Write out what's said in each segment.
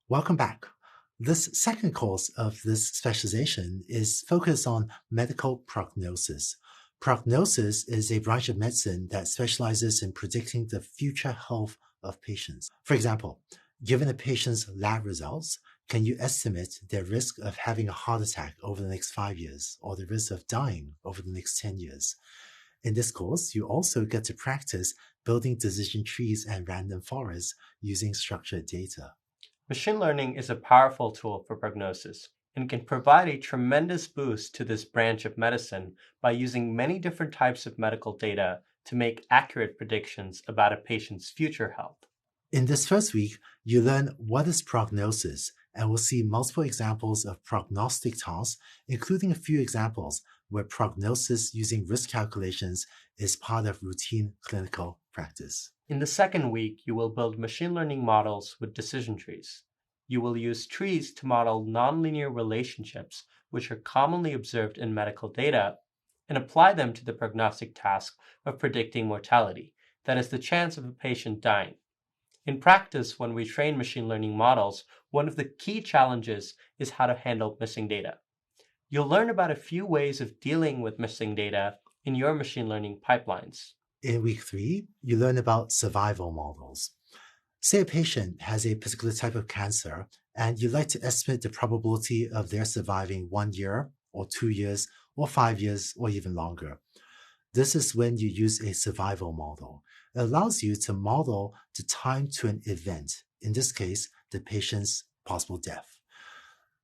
Welcome back. This second course of this specialization is focused on medical prognosis. Prognosis is a branch of medicine that specializes in predicting the future health of patients. For example, given a patient's lab results, can you estimate their risk of having a heart attack over the next 5 years or the risk of dying over the next 10 years? In this course, you also get to practice building decision trees and random forests using structured data. Machine learning is a powerful tool for prognosis and can provide a tremendous boost to this branch of medicine by using many different types of medical data to make accurate predictions about a patient's future health. In this first week, you learn what is prognosis, and we'll see multiple examples of prognostic tasks, including a few examples where prognosis using risk calculations is part of routine clinical practice. In the second week, you will build machine learning models with decision trees. You will use trees to model nonlinear relationships, which are commonly observed in medical data, and apply them to the prognostic task of predicting mortality, that is, the chance of a patient dying. In practice, when we train machine learning models, one of the key challenges is how to handle missing data. You'll learn about a few ways of dealing with missing data in your machine learning pipelines. In week 3, you learn about survival models. Say a patient has a particular type of cancer, and you'd like to estimate the probability of their surviving 1 year, or 2 years, or 5 years, or even longer. This is when you use a survival model. It allows you to model the time to an event, in this case, the patient's possible death.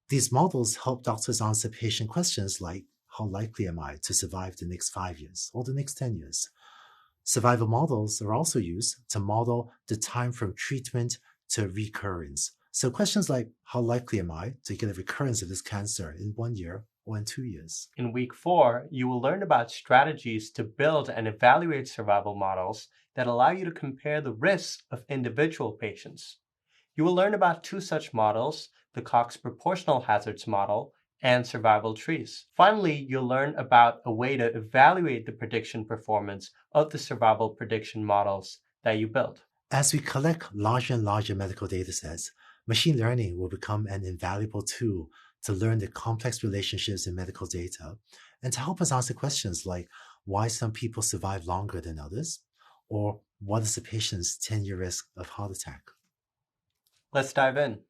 These models help doctors answer patient questions like, how likely am I to survive the next 5 years or the next 10 years? Survival models are also used to model the time from treatment to recurrence. So questions like, how likely am I to get a recurrence of this cancer in 1 year or in 2 years? In week 4, you will learn about strategies to build and evaluate survival models that allow you to compare the risks of individual patients. You will learn about two such models, the Cox proportional hazards model and survival trees. Finally, you'll learn about a way to evaluate the prediction performance of the survival prediction models that you build. As we collect larger and larger medical datasets, machine learning will become an invaluable tool to learn the complex relationships in medical data and to help us answer questions like why some people survive longer than others, or what is a patient's 10-year risk of heart attack. Let's dive in.